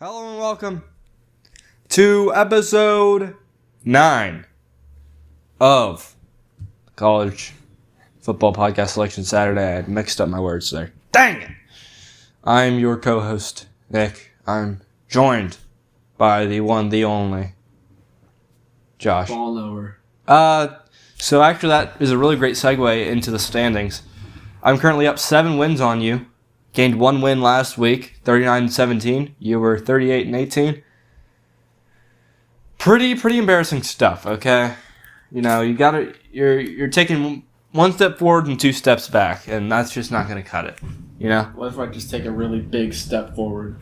Hello and welcome to episode 9 of College Football Podcast Selection Saturday. I mixed up my words there. Dang it! I'm your co-host, Nick. I'm joined by the one, the only, Josh. Ball lower. So actually that is a really great segue into the standings. I'm currently up 7 wins on you. Gained 1 win last week, 39-17. You were 38-18. Pretty embarrassing stuff, okay? You know, you're taking 1 step forward and 2 steps back, and that's just not going to cut it, you know? What if I just take a really big step forward?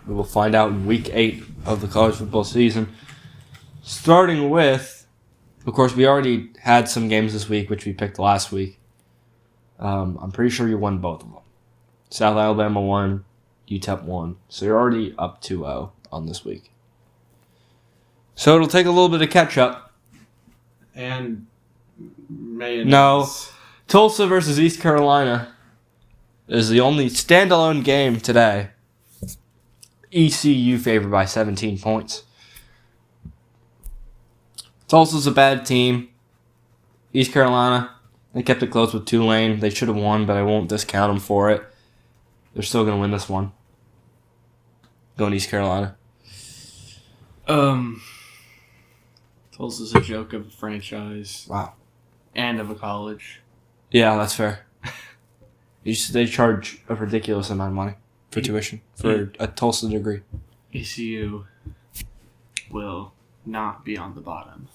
We will find out in week 8 of the college football season. Starting with, of course, we already had some games this week, which we picked last week. I'm pretty sure you won both of them. South Alabama won, UTEP won. So you're already up 2-0 on this week. So it'll take a little bit of catch up. And mayonnaise. No. Tulsa versus East Carolina is the only standalone game today. ECU favored by 17 points. Tulsa's a bad team. East Carolina, they kept it close with Tulane. They should have won, but I won't discount them for it. They're still going to win this one. Going to East Carolina. Tulsa's a joke of a franchise. Wow. And of a college. Yeah, that's fair. They charge a ridiculous amount of money for tuition for a Tulsa degree. ECU will not be on the bottom.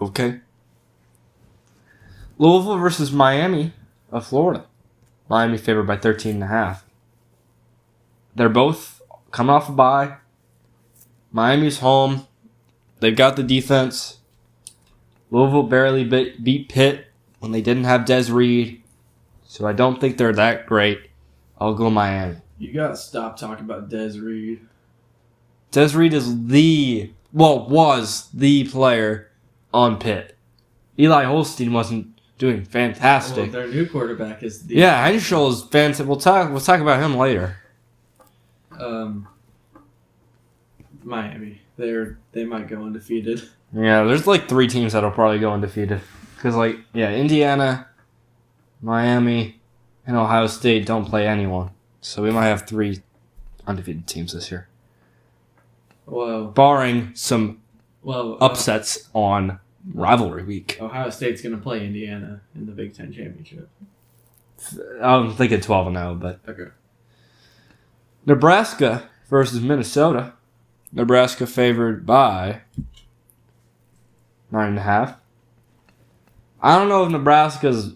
Okay. Louisville versus Miami of Florida. Miami favored by 13.5. They're both coming off a bye. Miami's home. They've got the defense. Louisville barely beat Pitt when they didn't have Des Reed. So I don't think they're that great. I'll go Miami. You gotta stop talking about Des Reed. Des Reed is was the player on Pitt. Eli Holstein wasn't doing fantastic. Well, their new quarterback is the... Yeah, Henschel is fantastic. We'll talk about him later. Miami. They might go undefeated. Yeah, there's like 3 teams that'll probably go undefeated. Because, Indiana, Miami, and Ohio State don't play anyone. So we might have 3 undefeated teams this year. Well, barring some upsets on rivalry week. Ohio State's going to play Indiana in the Big Ten Championship. I'm thinking 12-0, but... Okay. Nebraska versus Minnesota. Nebraska favored by 9.5. I don't know if Nebraska's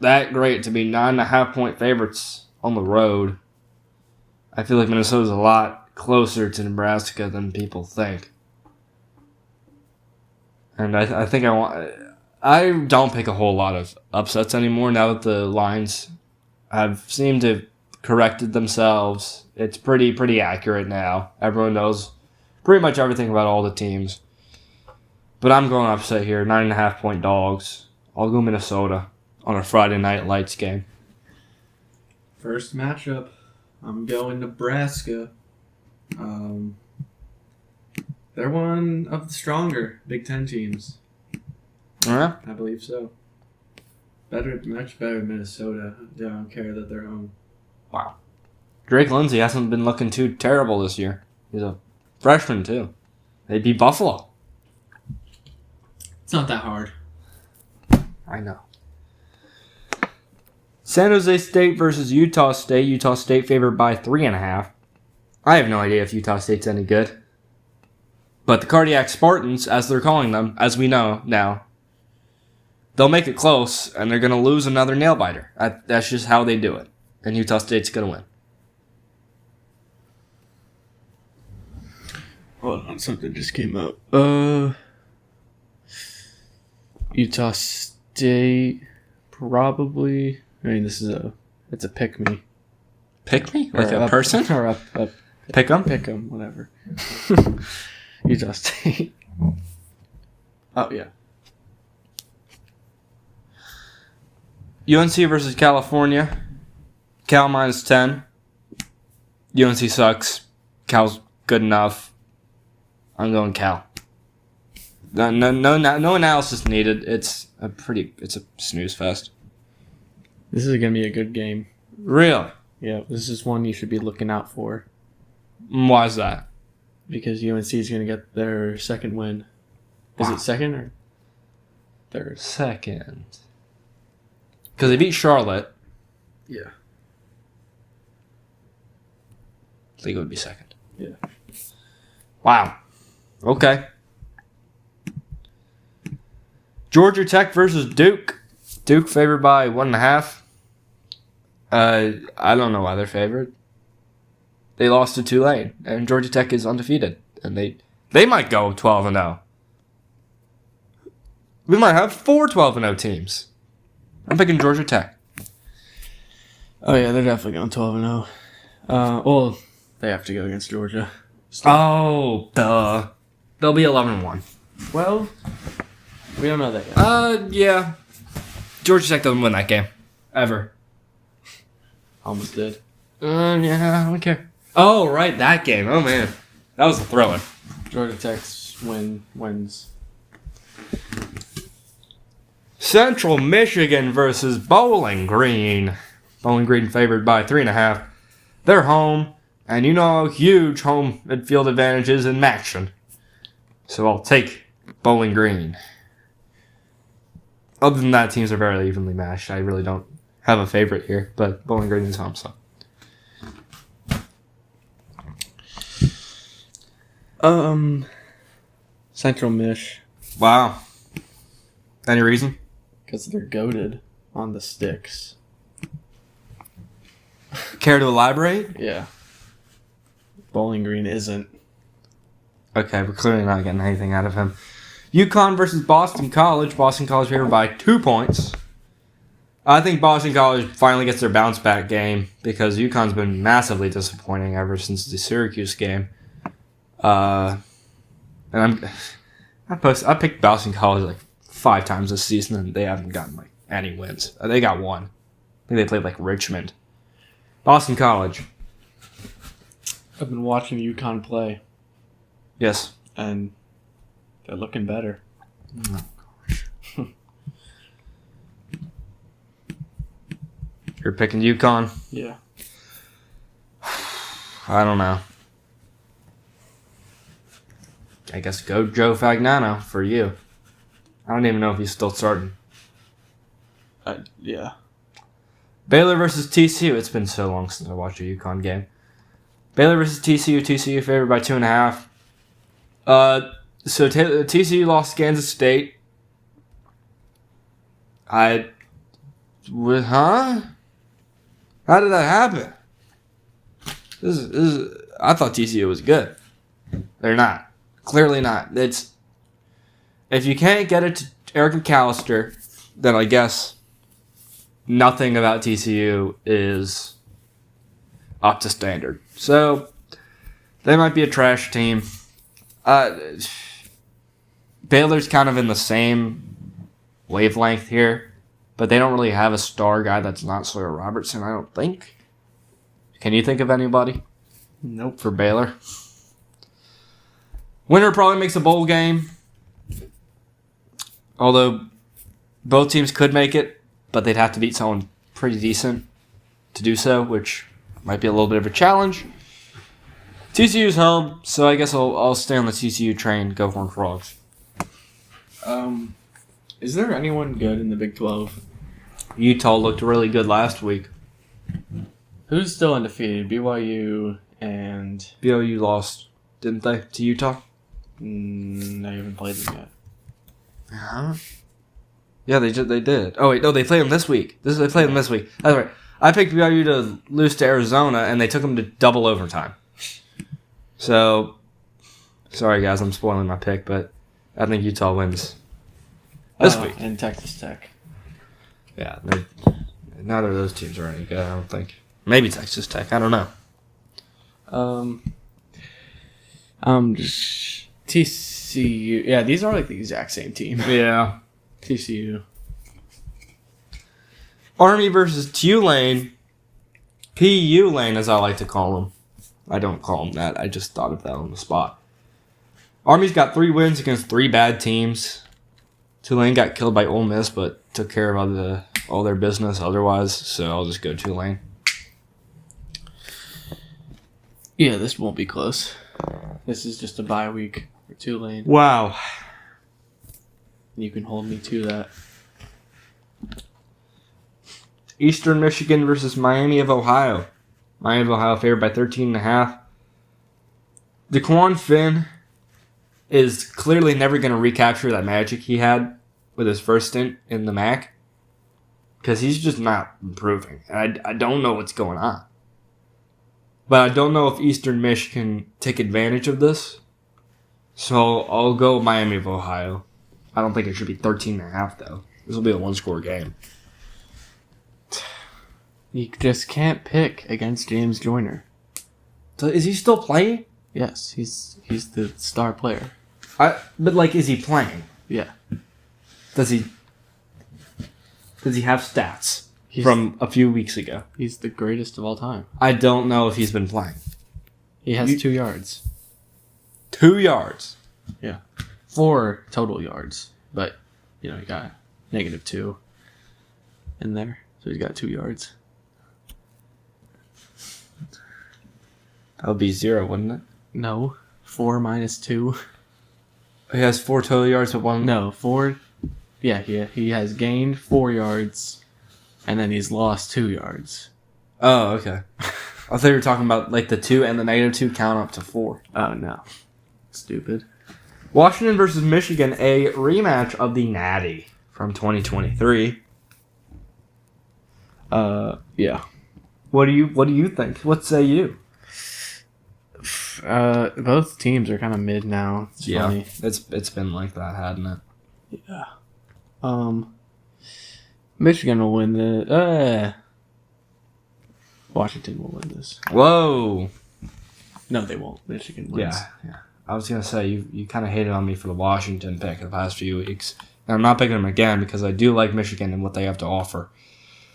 that great to be 9.5-point favorites on the road. I feel like Minnesota's a lot closer to Nebraska than people think. And I think I don't pick a whole lot of upsets anymore now that the lines have seemed to have corrected themselves. It's pretty accurate now. Everyone knows pretty much everything about all the teams. But I'm going upset here. 9.5-point dogs. I'll go Minnesota on a Friday night lights game. First matchup. I'm going Nebraska. They're one of the stronger Big Ten teams. Yeah? I believe so. Much better than Minnesota. I don't care that they're home. Wow. Drake Lindsay hasn't been looking too terrible this year. He's a freshman, too. They beat Buffalo. It's not that hard. I know. San Jose State versus Utah State. Utah State favored by 3.5. I have no idea if Utah State's any good. But the Cardiac Spartans, as they're calling them, as we know now, they'll make it close, and they're going to lose another nail-biter. That's just how they do it. And Utah State's going to win. Hold on, something just came up. Utah State, probably. I mean, it's a pick me. Pick me? Like a person? Or a pick 'em? Pick 'em, whatever. Utah State. Oh, yeah. UNC versus California. Cal minus 10. UNC sucks. Cal's good enough. I'm going Cal. No analysis needed. It's a snooze fest. This is going to be a good game. Really? Yeah, this is one you should be looking out for. Why is that? Because UNC is going to get their second win. Is it second or third? Second. Because they beat Charlotte. Yeah. I think it would be second. Yeah. Wow. Okay. Georgia Tech versus Duke. Duke favored by 1.5. I don't know why they're favored. They lost to Tulane, and Georgia Tech is undefeated, and they might go 12-0. We might have 4 12-0 teams. I'm picking Georgia Tech. Oh yeah, they're definitely going 12-0. Well, they have to go against Georgia. Oh, duh. They'll be 11-1. Well, we don't know that yet. Yeah. Georgia Tech doesn't win that game. Ever. Almost did. Yeah, I don't care. Oh, right, that game. Oh, man. That was a thriller. Georgia Tech's wins. Central Michigan versus Bowling Green. Bowling Green favored by 3.5. They're home, and you know how huge home field advantage is in action. So I'll take Bowling Green. Other than that, teams are very evenly matched. I really don't have a favorite here, but Bowling Green is home, so. Central Mich. Wow. Any reason? Because they're goated on the sticks. Care to elaborate? Yeah. Bowling Green isn't. Okay, we're clearly not getting anything out of him. UConn versus Boston College. Boston College favored by 2 points. I think Boston College finally gets their bounce back game because UConn's been massively disappointing ever since the Syracuse game. And I picked Boston College like 5 times this season and they haven't gotten like any wins. They got 1. I think they played like Richmond. Boston College. I've been watching UConn play. Yes. And they're looking better. Oh, gosh. You're picking UConn? Yeah. I don't know. I guess go Joe Fagnano for you. I don't even know if he's still starting. Yeah. Baylor versus TCU. It's been so long since I watched a UConn game. Baylor versus TCU. TCU favored by 2.5. So TCU lost Kansas State. Huh? How did that happen? This is. I thought TCU was good. They're not. Clearly not. It's. If you can't get it to Eric McAllister, then I guess nothing about TCU is up to standard. So they might be a trash team. Baylor's kind of in the same wavelength here, but they don't really have a star guy that's not Sawyer Robertson, I don't think. Can you think of anybody? Nope. For Baylor? Winner probably makes a bowl game. Although both teams could make it, but they'd have to beat someone pretty decent to do so, which might be a little bit of a challenge. TCU's home, so I guess I'll stay on the TCU train. Go Horned Frogs. Is there anyone good in the Big 12? Utah looked really good last week. Who's still undefeated? BYU and... BYU lost, didn't they, to Utah? I haven't played them yet. Huh? Yeah, they did. Oh wait, no, they played them this week. They played them this week. That's right. I picked BYU to lose to Arizona, and they took them to double overtime. So, sorry guys, I'm spoiling my pick, but I think Utah wins this week. And Texas Tech. Yeah, neither of those teams are any good, I don't think. Maybe Texas Tech, I don't know. TCU. Yeah, these are like the exact same team. Yeah. TCU. Army versus Tulane. PU Lane, as I like to call them. I don't call them that. I just thought of that on the spot. Army's got 3 wins against 3 bad teams. Tulane got killed by Ole Miss, but took care of all their business otherwise, so I'll just go Tulane. Yeah, this won't be close. This is just a bye week for Tulane. Wow. You can hold me to that. Eastern Michigan versus Miami of Ohio. Miami of Ohio favored by 13.5. DeQuan Finn is clearly never going to recapture that magic he had with his first stint in the MAC because he's just not improving. I don't know what's going on. But I don't know if Eastern Michigan take advantage of this. So I'll go Miami of Ohio. I don't think it should be 13.5 though. This will be a 1-score game. You just can't pick against James Joyner. So is he still playing? Yes, he's the star player. But is he playing? Yeah. Does he have stats from a few weeks ago? He's the greatest of all time. I don't know if he's been playing. He has 2 yards. 2 yards? Yeah. 4 total yards. But, he got -2 in there. So he's got 2 yards. That would be 0, wouldn't it? No. 4 minus 2. He has 4 total yards but 1. No, 4. Yeah, he has gained 4 yards, and then he's lost 2 yards. Oh, okay. I thought you were talking about the 2 and the -2 count up to 4. Oh, no. Stupid. Washington versus Michigan, a rematch of the Natty from 2023. Yeah. What do you think? What say you? Both teams are kind of mid now. It's funny. It's been like that, hasn't it? Yeah. Michigan will win the. Washington will win this. Whoa. No, they won't. Michigan wins. Yeah. I was gonna say you kind of hated on me for the Washington pick the past few weeks. And I'm not picking them again because I do like Michigan and what they have to offer.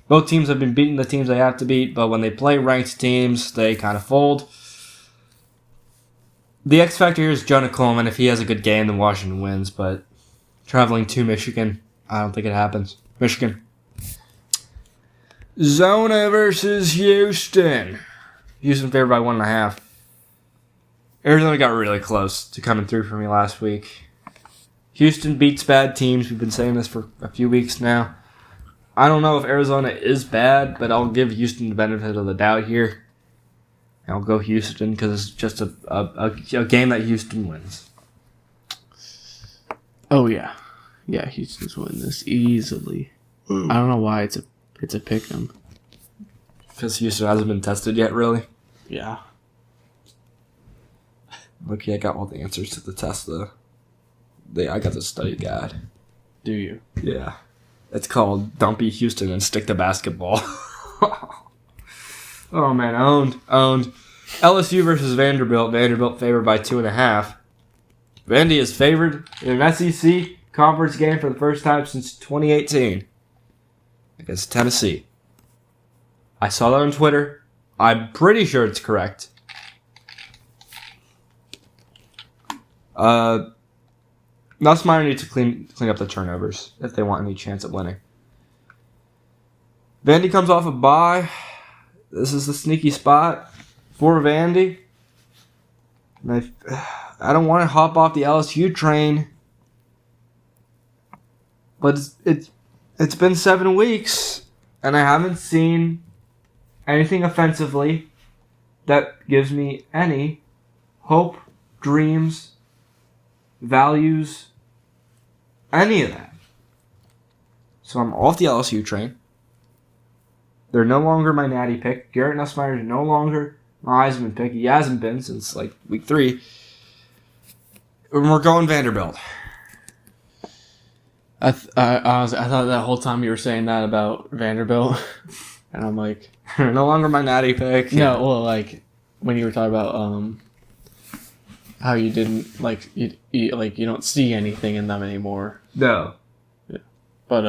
Both teams have been beating the teams they have to beat, but when they play ranked teams, they kind of fold. The X factor here is Jonah Coleman. If he has a good game, then Washington wins. But traveling to Michigan, I don't think it happens. Michigan. Zona versus Houston. Houston favored by 1.5. Arizona got really close to coming through for me last week. Houston beats bad teams. We've been saying this for a few weeks now. I don't know if Arizona is bad, but I'll give Houston the benefit of the doubt here. I'll go Houston because it's just a game that Houston wins. Oh yeah, Houston's winning this easily. I don't know why it's a pick 'em. Because Houston hasn't been tested yet, really. Yeah. Okay, I got all the answers to the test though. I got the study guide. Do you? Yeah, it's called "Don't Be Houston and Stick to Basketball." Oh man, owned. LSU versus Vanderbilt. Vanderbilt favored by 2.5. Vandy is favored in an SEC conference game for the first time since 2018 against Tennessee. I saw that on Twitter. I'm pretty sure it's correct. Nussmeier needs to clean up the turnovers if they want any chance at winning. Vandy comes off a bye. This is the sneaky spot for Vandy. And I don't want to hop off the LSU train, but it's been 7 weeks, and I haven't seen anything offensively that gives me any hope, dreams, values, any of that. So I'm off the LSU train. They're no longer my natty pick. Garrett Nussmeier is no longer my Heisman pick. He hasn't been since week 3. And we're going Vanderbilt. I thought that whole time you were saying that about Vanderbilt, and I'm like, no longer my natty pick. No, well, when you were talking about how you didn't you don't see anything in them anymore. No. Yeah. But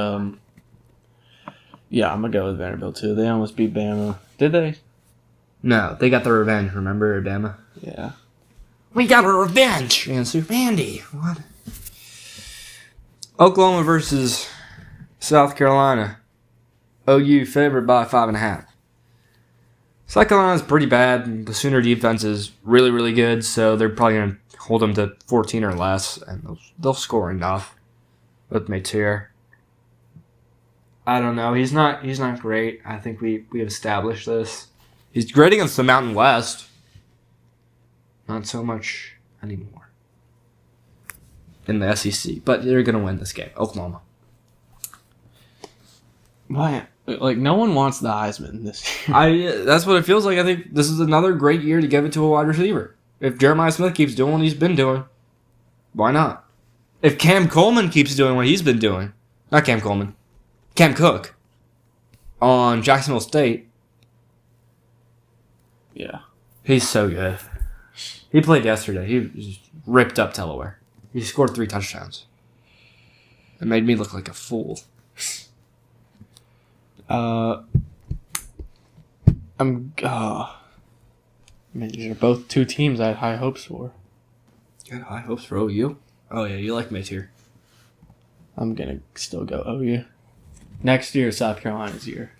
yeah, I'm gonna go with Vanderbilt too. They almost beat Bama. Did they? No, they got the revenge. Remember, Alabama? Yeah. We got our revenge against Vandy. What? Oklahoma versus South Carolina. OU favored by 5.5. South Carolina's pretty bad. The Sooner defense is really, really good, so they're probably going to hold them to 14 or less, and they'll score enough with Mateer. I don't know. He's not great. I think we have established this. He's great against the Mountain West. Not so much anymore in the SEC, but they're going to win this game. Oklahoma. Why? Like, no one wants the Heisman this year. That's what it feels like. I think this is another great year to give it to a wide receiver. If Jeremiah Smith keeps doing what he's been doing, why not? If Cam Coleman keeps doing what he's been doing, not Cam Coleman, Cam Cook on Jacksonville State. Yeah. He's so good. He played yesterday. He just ripped up Delaware. He scored 3 touchdowns. It made me look like a fool. These are both two teams I had high hopes for. You had high hopes for OU? Oh, yeah, you like Mateer. I'm going to still go OU. Next year, South Carolina's year.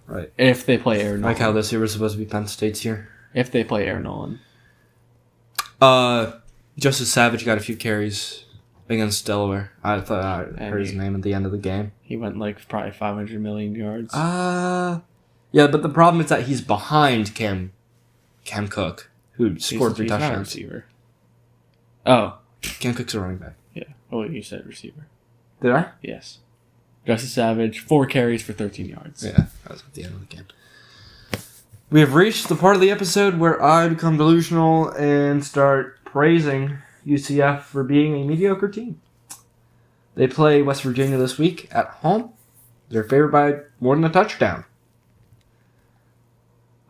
Right. If they play Aaron Nolan. Like how this year was supposed to be Penn State's year. If they play Aaron Nolan. Justice Savage got a few carries against Delaware. I thought I heard his name at the end of the game. He went like probably 500 million yards. Yeah, but the problem is that he's behind Cam Cook, who scored 3 touchdowns. Receiver. Oh. Cam Cook's a running back. Yeah. Oh, you said receiver. Did I? Yes. Justice Savage, 4 carries for 13 yards. Yeah, that was at the end of the game. We have reached the part of the episode where I become delusional and start praising UCF for being a mediocre team. They play West Virginia this week at home. They're favored by more than a touchdown.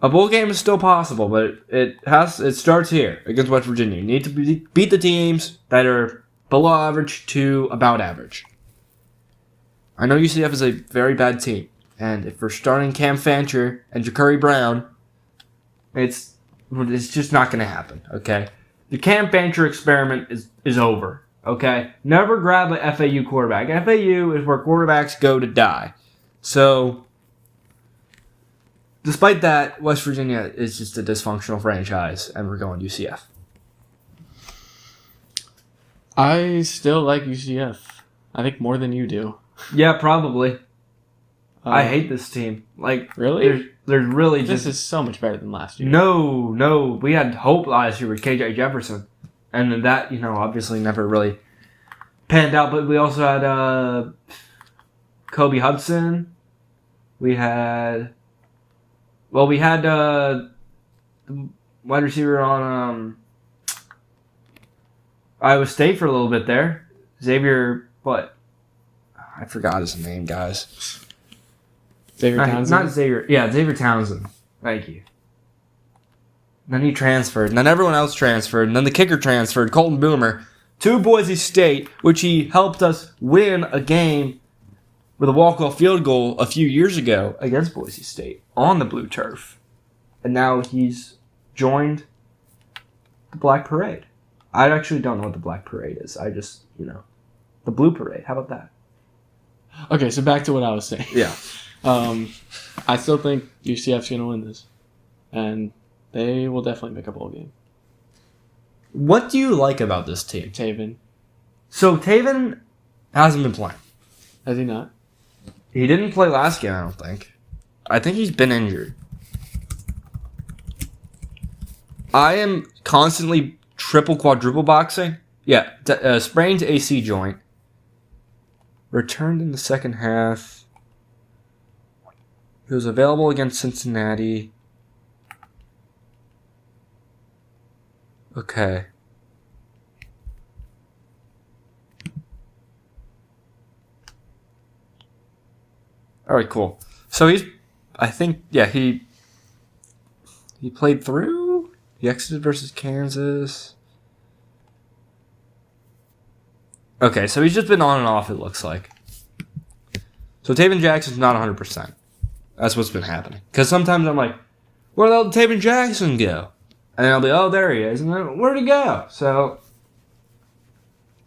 A bowl game is still possible, but it starts here against West Virginia. You need to beat the teams that are below average to about average. I know UCF is a very bad team, and if we're starting Cam Fancher and Ja'Curry Brown, it's just not going to happen, okay? The Cam Fancher experiment is over, okay? Never grab a FAU quarterback. FAU is where quarterbacks go to die. So, despite that, West Virginia is just a dysfunctional franchise, and we're going UCF. I still like UCF. I think more than you do. Yeah, probably. I hate this team. Like, really? There's really just... This is so much better than last year. No. We had hope last year with KJ Jefferson. And then that, obviously never really panned out. But we also had Kobe Hudson. We had wide receiver on Iowa State for a little bit there. Xavier, what? I forgot his name, guys. Xavier Townsend? Not Xavier. Yeah, Xavier Townsend. Thank you. Then he transferred. And then everyone else transferred. And then the kicker transferred, Colton Boomer, to Boise State, which he helped us win a game with a walk-off field goal a few years ago against Boise State on the blue turf. And now he's joined the Black Parade. I actually don't know what the Black Parade is. I just, the Blue Parade. How about that? Okay, so back to what I was saying. Yeah. I still think UCF's going to win this. And they will definitely make a bowl game. What do you like about this team? Taven. So Taven hasn't been playing. Has he not? He didn't play last game, I don't think. I think he's been injured. I am constantly quadruple boxing. Yeah, sprained AC joint. Returned in the second half. He was available against Cincinnati. Okay. Alright, cool. So he played through? He exited versus Kansas. Okay, so he's just been on and off, it looks like. So Taven Jackson's not 100%. That's what's been happening. Because sometimes I'm like, where'd Taven Jackson go? And then I'll be, oh, there he is. And then, where'd he go? So,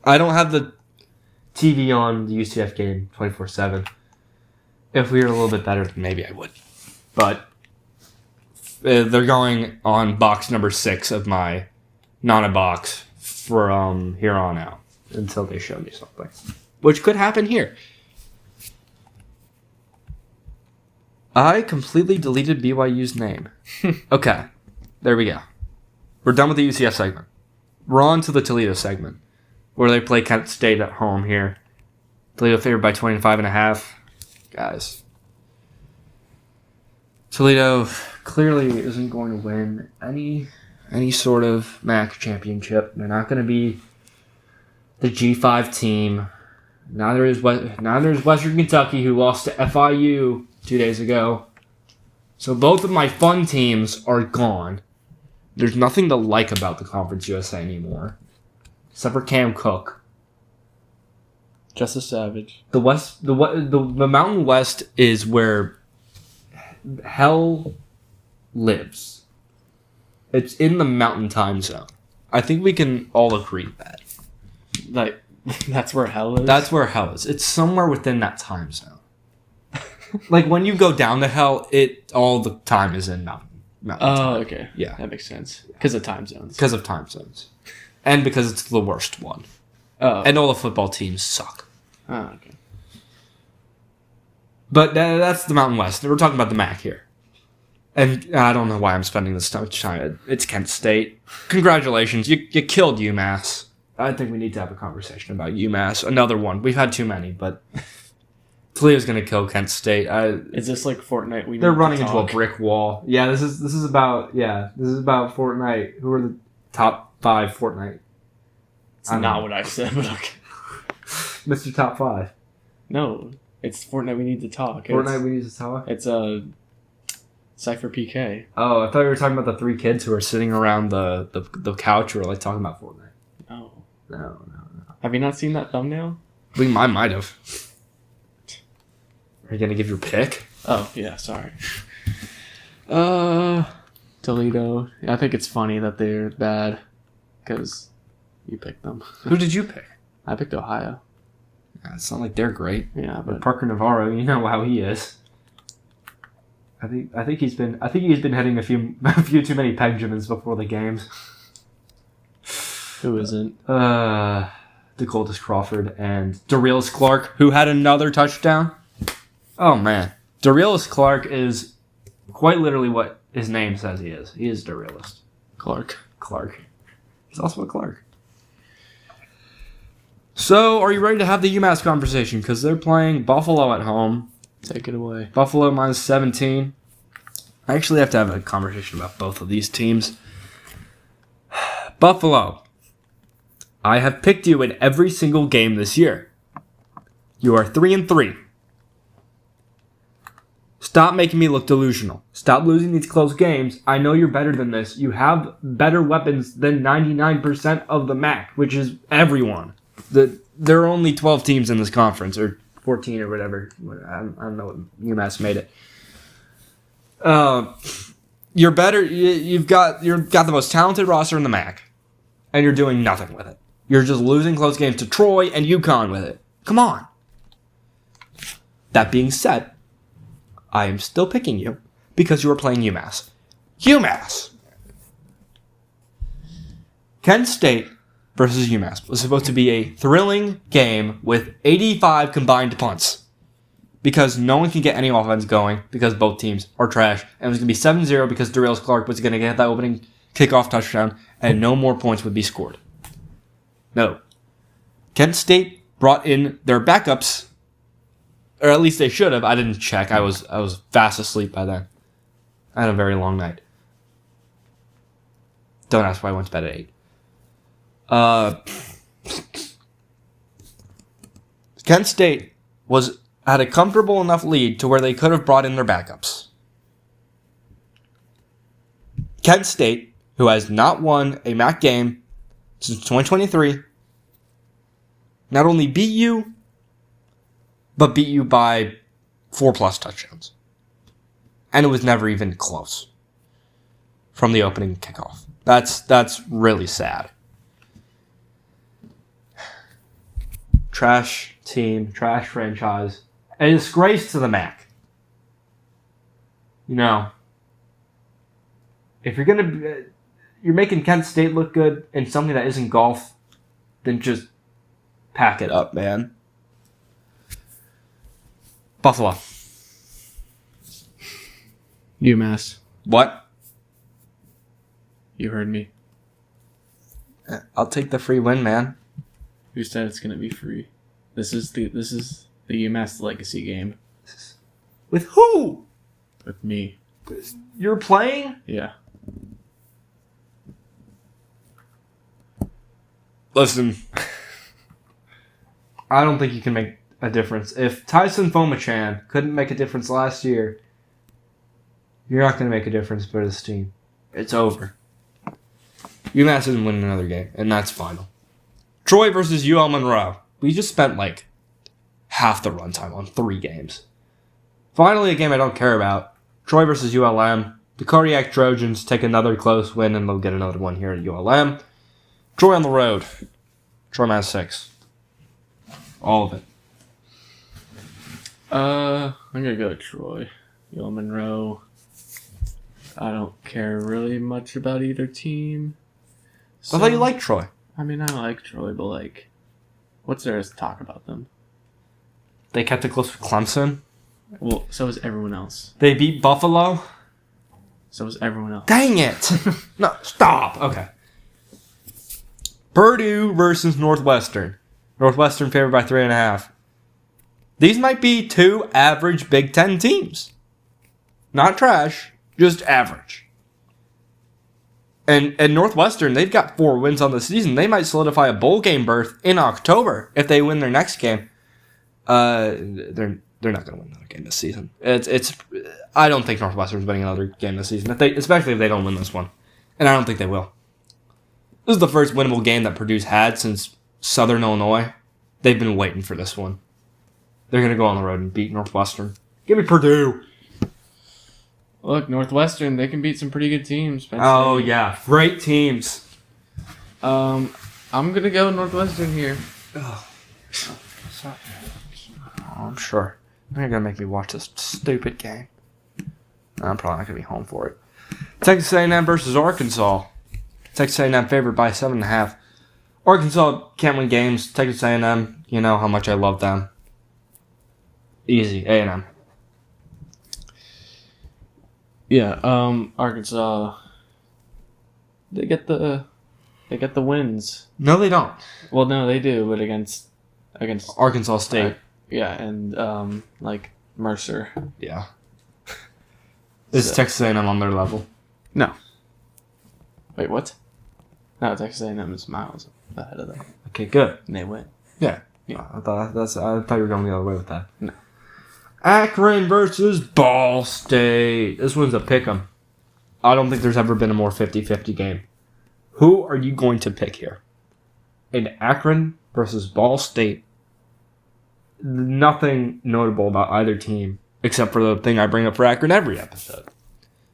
I don't have the TV on the UCF game 24/7. If we were a little bit better, maybe I would. But they're going on box number 6 of my Nana box from here on out until they show me something. Which could happen here. I completely deleted BYU's name. Okay, there we go. We're done with the UCF segment. We're on to the Toledo segment, where they play Kent State at home here. Toledo favored by 25.5. Guys, Toledo clearly isn't going to win any sort of MAC championship. They're not going to be the G5 team. Neither is Western Kentucky, who lost to FIU 2 days ago. So both of my fun teams are gone. There's nothing to like about the Conference USA anymore, except for Cam Cook. Justice Savage. The Mountain West is where hell lives. It's in the Mountain Time Zone. I think we can all agree that. Like, that's where hell is? That's where hell is. It's somewhere within that time zone. Like, when you go down to hell, all the time is in Mountain Oh, Time. okay. Yeah. That makes sense. Because of time zones. Because of time zones. And because it's the worst one. Oh. And all the football teams suck. Oh, okay. But that's the Mountain West. We're talking about the MAC here. And I don't know why I'm spending this much time. It's Kent State. Congratulations. You killed UMass. I think we need to have a conversation about UMass. Another one. We've had too many, but Toledo's going to kill Kent State. Is this like Fortnite? They're running into a brick wall. Yeah, this is about Fortnite. Who are the top 5 Fortnite? It's not what I said, but okay. Mr. Top 5. No, it's Fortnite. We need to talk. Fortnite. We need to talk. It's Cypher PK. Oh, I thought you were talking about the 3 kids who are sitting around the couch who are like talking about Fortnite. No. Have you not seen that thumbnail? I might have. Are you gonna give your pick? Oh yeah, sorry. Toledo. I think it's funny that they're bad because you picked them. Who did you pick? I picked Ohio. Yeah, it's not like they're great. Yeah, but Parker Navarro, you know how he is. I think he's been hitting a few too many Benjamins before the games. who isn't? DeColdis Crawford and Darius Clark, who had another touchdown. Oh man, Darius Clark is quite literally what his name says he is. He is Darius Clark. He's also a Clark. So, are you ready to have the UMass conversation? Because they're playing Buffalo at home. Take it away. Buffalo minus 17. I actually have to have a conversation about both of these teams. Buffalo. I have picked you in every single game this year. You are 3-3. Stop making me look delusional. Stop losing these close games. I know you're better than this. You have better weapons than 99% of the MAC, which is everyone. There are only 12 teams in this conference, or 14 or whatever. I don't know what UMass made it. You're better. You've got the most talented roster in the MAC, and you're doing nothing with it. You're just losing close games to Troy and UConn with it. Come on. That being said, I am still picking you because you are playing UMass. UMass! Kent State versus UMass was supposed to be a thrilling game with 85 combined punts because no one can get any offense going because both teams are trash. And it was going to be 7-0 because Darius Clark was going to get that opening kickoff touchdown and no more points would be scored. No. Kent State brought in their backups, or at least they should have. I didn't check. I was fast asleep by then. I had a very long night. Don't ask why I went to bed at 8. Kent State had a comfortable enough lead to where they could have brought in their backups. Kent State, who has not won a MAC game since 2023, not only beat you, but beat you by 4+ touchdowns. And it was never even close. from the opening kickoff. That's really sad. Trash team, trash franchise, a disgrace to the MAC. You know, if you're making Kent State look good in something that isn't golf, then just pack it up, man. Buffalo. UMass. What? You heard me. I'll take the free win, man. Who said it's gonna be free? This is the UMass legacy game. With who? With me. You're playing? Yeah. Listen, I don't think you can make a difference. If Tyson Fomachan couldn't make a difference last year, you're not going to make a difference for this team. It's over. UMass isn't winning another game, and that's final. Troy versus UL Monroe. We just spent like half the runtime on 3 games. Finally, a game I don't care about. Troy versus ULM. The Cardiac Trojans take another close win, and they'll get another one here at ULM. Troy on the road. Troy minus 6. All of it. I'm gonna go Troy. UL Monroe. I don't care really much about either team. I thought you liked Troy. I mean, I like Troy, but like, what's there to talk about them? They kept it close with Clemson. Well, so is everyone else. They beat Buffalo. So is everyone else. Dang it! No, stop. Okay. Purdue versus Northwestern. Northwestern favored by 3.5. These might be 2 average Big Ten teams. Not trash, just average. And Northwestern, they've got 4 wins on the season. They might solidify a bowl game berth in October if they win their next game. They're not going to win another game this season. It's. I don't think Northwestern's winning another game this season, especially if they don't win this one. And I don't think they will. This is the first winnable game that Purdue's had since Southern Illinois. They've been waiting for this one. They're going to go on the road and beat Northwestern. Give me Purdue. Look, Northwestern, they can beat some pretty good teams. Oh, yeah. Great teams. I'm going to go Northwestern here. Oh, I'm sure. They're going to make me watch this stupid game. I'm probably not going to be home for it. Texas A&M versus Arkansas. Texas A&M favored by 7.5. Arkansas can't win games. Texas A&M, you know how much I love them. Easy, A&M. Yeah, Arkansas. They get the wins. No, they don't. Well, no, they do, but against Arkansas State. Yeah, and like Mercer. Yeah. Is Texas A&M on their level? No. Wait, what? No, Texas A&M is miles ahead of them. Okay, good. And they win. Yeah. Yeah. I thought you were going the other way with that. No. Akron versus Ball State. This one's a pick'em. I don't think there's ever been a more 50-50 game. Who are you going to pick here? In Akron versus Ball State. Nothing notable about either team, except for the thing I bring up for Akron every episode.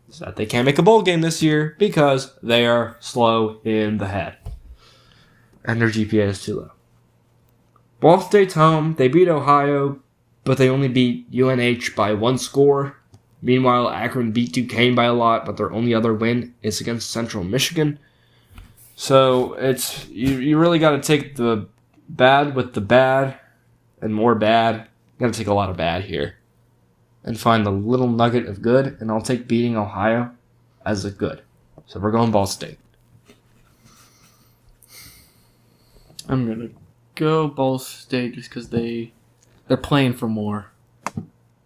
Is that they can't make a bowl game this year because they are slow in the head. And their GPA is too low. Ball State's home. They beat Ohio, but they only beat UNH by 1 score. Meanwhile, Akron beat Duquesne by a lot, but their only other win is against Central Michigan. So it's you really got to take the bad with the bad and more bad. You got to take a lot of bad here and find the little nugget of good, and I'll take beating Ohio as a good. So we're going Ball State. I'm gonna go Ball State just because they're playing for more.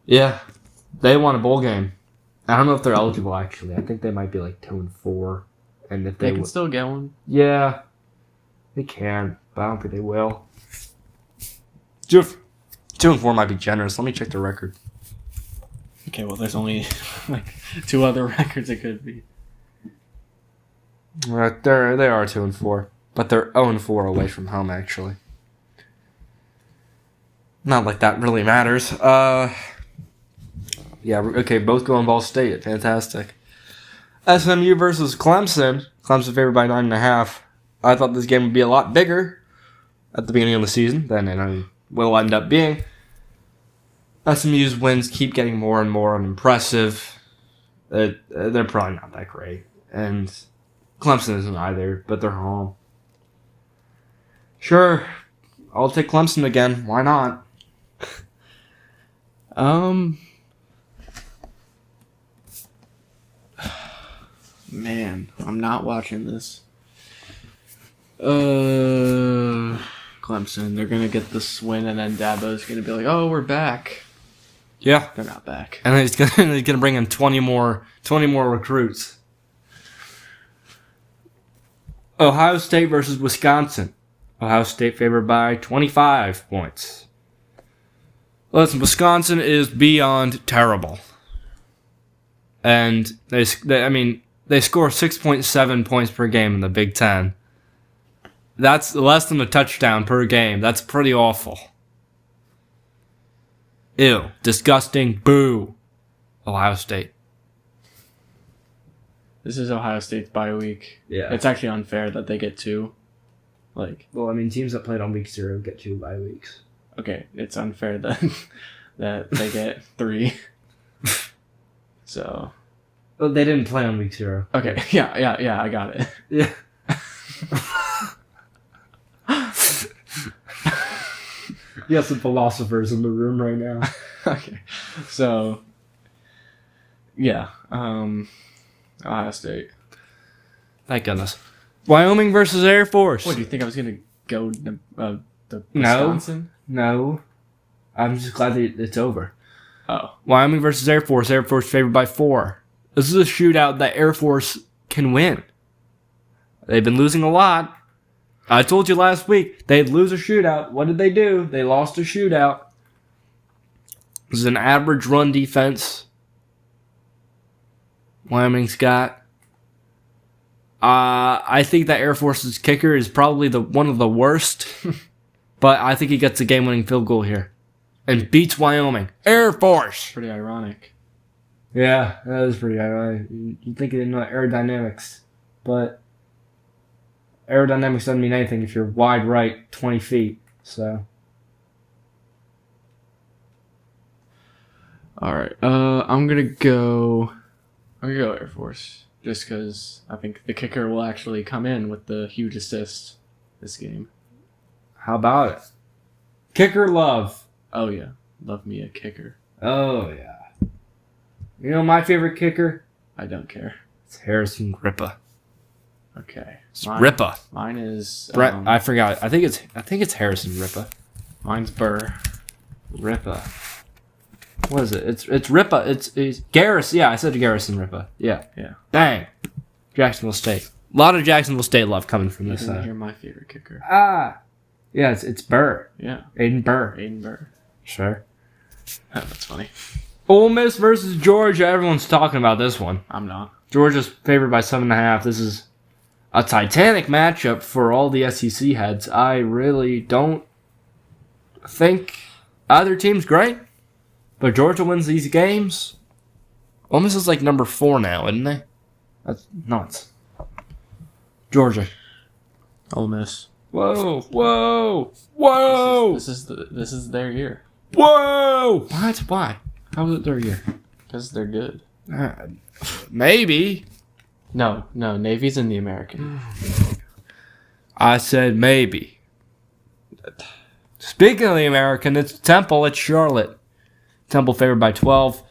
Yeah, they won a bowl game. I don't know if they're eligible actually. I think they might be like 2-4, and if They can still get one. yeah, they can, but I don't think they will. 2-4 might be generous. Let me check their record. Okay, well, there's only like 2 other records it could be. They are 2-4, but they're 0-4 away from home actually. Not like that really matters. Yeah, okay, both going Ball State. Fantastic. SMU versus Clemson. Clemson favored by 9.5. I thought this game would be a lot bigger at the beginning of the season than it will end up being. SMU's wins keep getting more and more unimpressive. They're probably not that great. And Clemson isn't either, but they're home. Sure, I'll take Clemson again. Why not? Man, I'm not watching this. Clemson, they're gonna get this win, and then Dabo's gonna be like, "Oh, we're back." Yeah, They're not back. and he's gonna bring in 20 more recruits. Ohio State versus Wisconsin. Ohio State favored by 25 points. Listen, Wisconsin is beyond terrible, and they score 6.7 points per game in the Big Ten. That's less than a touchdown per game. That's pretty awful. Ew. Disgusting. Boo. Ohio State. This is Ohio State's bye week. Yeah. It's actually unfair that they get 2. Well, teams that played on week 0 get 2 bye weeks. Okay, it's unfair that that they get 3. So. Well, they didn't play on week 0. Okay, yeah, I got it. Yeah. You have some philosophers in the room right now. Okay, so yeah, Ohio State. Thank goodness. Wyoming versus Air Force. What, do you think I was gonna go to No. Wisconsin? No. I'm just glad that it's over. Oh, Wyoming versus Air Force. Air Force favored by 4. This is a shootout that Air Force can win. They've been losing a lot. I told you last week they'd lose a shootout. What did they do? They lost a shootout. This is an average run defense. Wyoming's got. I think that Air Force's kicker is probably one of the worst, but I think he gets a game-winning field goal here and beats Wyoming. Air Force. pretty ironic. Yeah, that is pretty ironic. You think it in aerodynamics, but aerodynamics doesn't mean anything if you're wide right 20 feet. So. All right, I'm gonna go Air Force just because I think the kicker will actually come in with the huge assist this game. How about it? Kicker love. Oh yeah, love me a kicker. Oh, yeah. You know my favorite kicker? I don't care. It's Harrison Grippa. Okay, Rippa. Mine is Brett, I forgot. I think it's Harrison Rippa. mine's Burr. Rippa. What is it? It's Rippa. It's Garrison. Yeah, I said Garrison Rippa. Yeah. Yeah. Dang. Jacksonville State. A lot of Jacksonville State love coming from You this didn't side. hear my favorite kicker. Yeah, it's Burr. Yeah, Aiden Burr. Aiden Burr. Sure. Oh, that's funny. Ole Miss versus Georgia. Everyone's talking about this one. I'm not. Georgia's favored by 7.5. This is a titanic matchup for all the SEC heads. I really don't think either team's great, but Georgia wins these games. Ole Miss is like number 4 now, isn't they? That's nuts. Georgia. Ole Miss. Whoa! Whoa! Whoa! This is their year Whoa! What? Why? How was it their year? because they're good. Maybe. No, Navy's in the American. I said maybe. Speaking of the American, it's Temple at Charlotte. Temple favored by 12.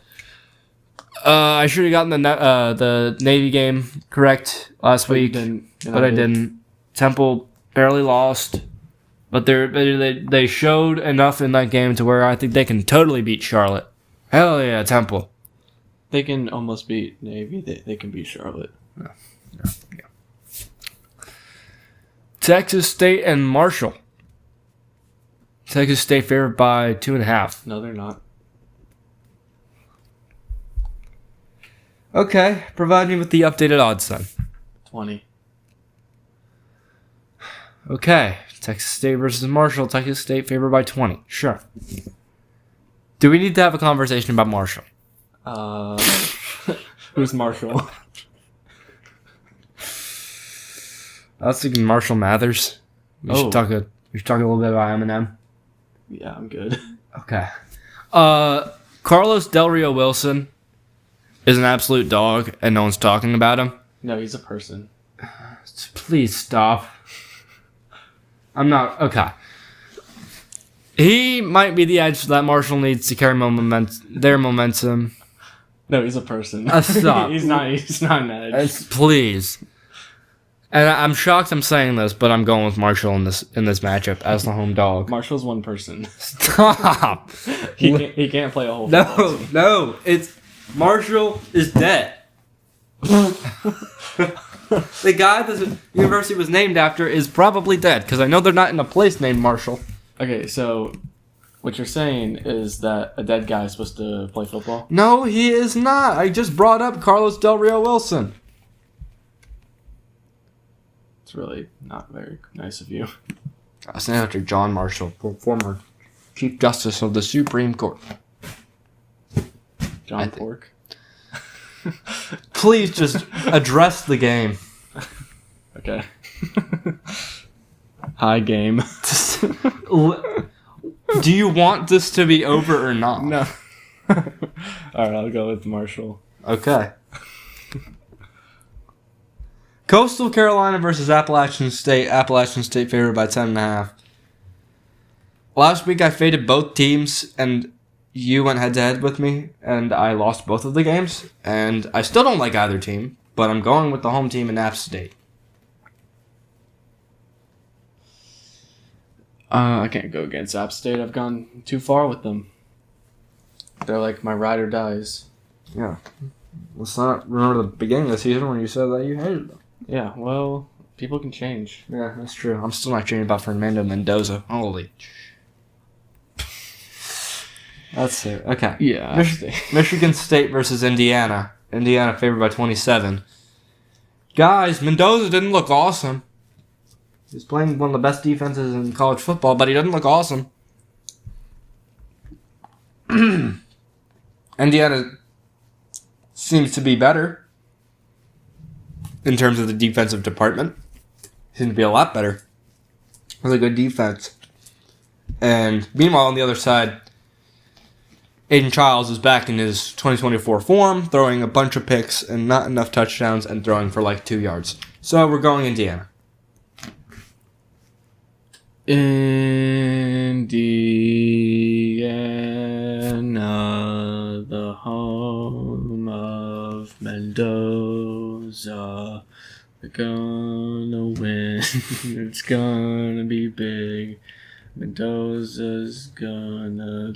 I should have gotten the Navy game correct last week, but I didn't. Temple barely lost, but they showed enough in that game to where I think they can totally beat Charlotte. Hell yeah, Temple. They can almost beat Navy. They can beat Charlotte. Yeah. Texas State and Marshall. Texas State favored by 2.5. No, they're not. Okay, provide me with the updated odds then. 20. Okay, Texas State versus Marshall. Texas State favored by 20. Sure. Do we need to have a conversation about Marshall? Who's Marshall? I was thinking Marshall Mathers. We should talk a little bit about Eminem. Yeah, I'm good. Okay. Carlos Del Rio Wilson is an absolute dog, and no one's talking about him. No, he's a person. Please stop. I'm not... Okay. He might be the edge that Marshall needs to carry their momentum. No, he's a person. Stop. He's not an edge. Please. And I'm shocked I'm saying this, but I'm going with Marshall in this matchup as the home dog. Marshall's one person. Stop. He can't play a whole football team. No. It's Marshall is dead. The guy that the university was named after is probably dead, because I know they're not in a place named Marshall. Okay, so what you're saying is that a dead guy is supposed to play football? No, he is not. I just brought up Carlos Del Rio Wilson. It's really not very nice of you. I was named after John Marshall, former Chief Justice of the Supreme Court. John Pork. Please just address the game. Okay. High game. Do you want this to be over or not? No. Alright, I'll go with Marshall. Okay. Coastal Carolina versus Appalachian State. Appalachian State favored by 10.5. Last week I faded both teams, and you went head-to-head with me, and I lost both of the games. And I still don't like either team, but I'm going with the home team in App State. I can't go against App State. I've gone too far with them. They're like my ride or dies. Yeah. Let's not remember the beginning of the season when you said that you hated them. Yeah, well, people can change. Yeah, that's true. I'm still not changing about Fernando Mendoza. Holy. That's it. Okay. Yeah. Michigan State versus Indiana. Indiana favored by 27. Guys, Mendoza didn't look awesome. He's playing one of the best defenses in college football, but he doesn't look awesome. Indiana seems to be better in terms of the defensive department. Seems to be a lot better. With a good defense. And meanwhile, on the other side, Aiden Childs is back in his 2024 form, throwing a bunch of picks and not enough touchdowns and throwing for like 2 yards. So we're going Indiana. Indiana, the home of Mendoza. We're gonna win. It's gonna be big. Mendoza's gonna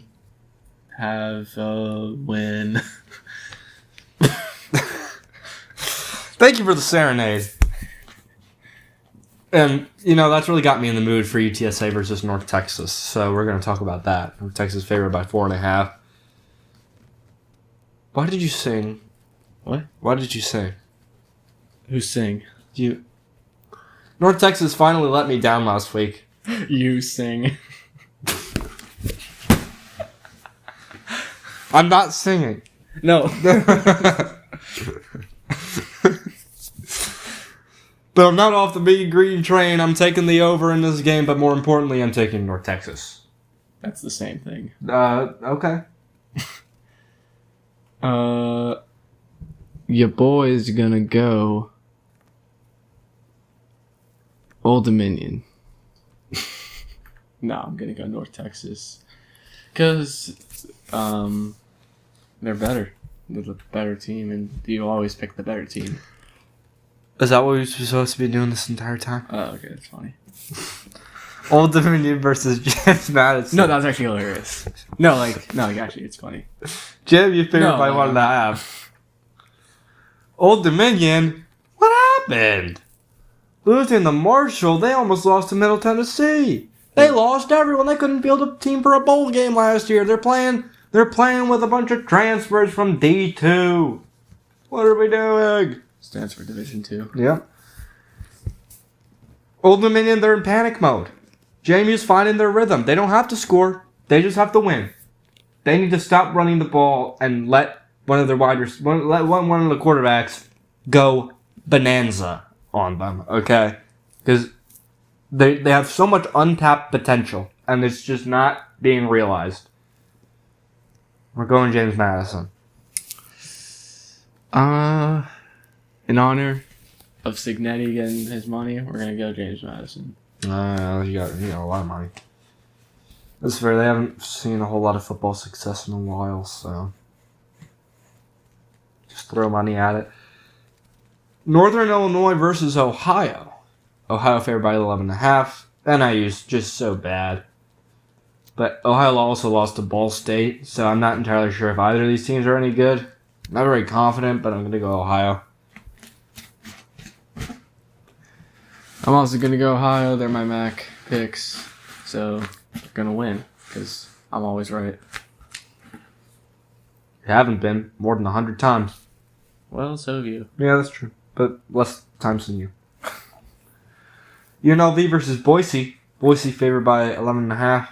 have a win. Thank you for the serenade. And, you know, that's really got me in the mood for UTSA versus North Texas. So we're going to talk about that. North Texas favored by 4.5. Why did you sing? What? Why did you sing? Who sing? You. North Texas finally let me down last week. You sing. I'm not singing. No. But I'm not off the big green train. I'm taking the over in this game, but more importantly, I'm taking North Texas. That's the same thing. Okay. Your boy's gonna go Old Dominion. No, I'm gonna go North Texas. Because, they're better. They're the better team, and you always pick the better team. Is that what we're supposed to be doing this entire time? Oh, okay, that's funny. Old Dominion versus James Madison. No, that was actually hilarious. No, actually, it's funny. Jim, you figured by 1.5. Old Dominion? What happened? Losing to Marshall, they almost lost to Middle Tennessee. They lost everyone. They couldn't field a team for a bowl game last year. They're playing with a bunch of transfers from D2. What are we doing? Stands for Division 2. Yep. Old Dominion, they're in panic mode. JMU's finding their rhythm. They don't have to score. They just have to win. They need to stop running the ball and let one of the quarterbacks go bonanza on them, okay? Because they have so much untapped potential, and it's just not being realized. We're going James Madison. In honor of Signetti getting his money, we're going to go James Madison. You got a lot of money. That's fair. They haven't seen a whole lot of football success in a while, so just throw money at it. Northern Illinois versus Ohio. Ohio favored by 11.5. NIU's just so bad. But Ohio also lost to Ball State, so I'm not entirely sure if either of these teams are any good. Not very confident, but I'm going to go Ohio. I'm also going to go Ohio. They're my MAC picks. So they're going to win because I'm always right. You haven't been more than 100 times. Well, so have you. Yeah, that's true. But less times than you. UNLV versus Boise. Boise favored by 11.5.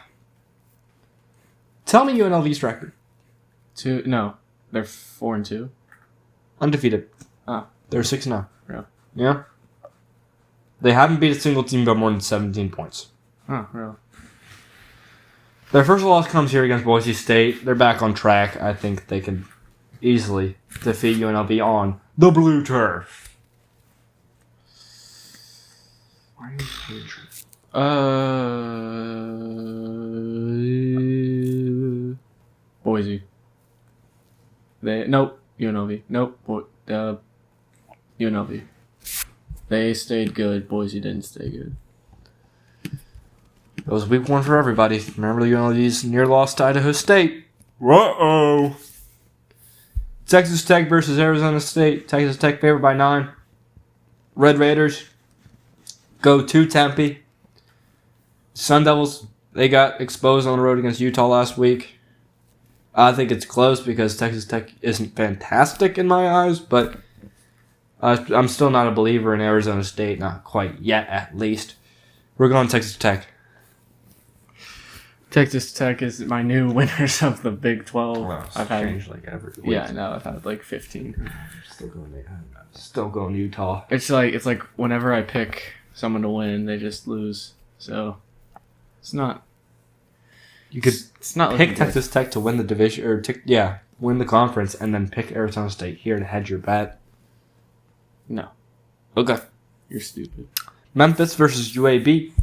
Tell me UNLV's record. No, they're 4-2. Undefeated. Oh. They're 6-0. Yeah. Yeah. They haven't beat a single team by more than 17 points. Oh, really? Their first loss comes here against Boise State. They're back on track. I think they can easily defeat UNLV on the blue turf. Why are you blue turf? Boise. Nope. UNLV. Nope. UNLV. They stayed good. Boise didn't stay good. It was week 1 for everybody. Remember UNLV's near loss to Idaho State. Uh-oh. Texas Tech versus Arizona State. Texas Tech favored by 9. Red Raiders go to Tempe. Sun Devils, they got exposed on the road against Utah last week. I think it's close because Texas Tech isn't fantastic in my eyes, but I'm still not a believer in Arizona State. Not quite yet, at least. We're going Texas Tech. Texas Tech is my new winners of the Big 12. Well, I've had changed like every week. Yeah, I know. I've had like 15. Still going Utah. It's like whenever I pick someone to win, they just lose. So it's not. You could It's not pick looking Texas Tech to win the division, or win the conference, and then pick Arizona State here to hedge your bet. good. No, Okay. you're stupid. Memphis versus UAB.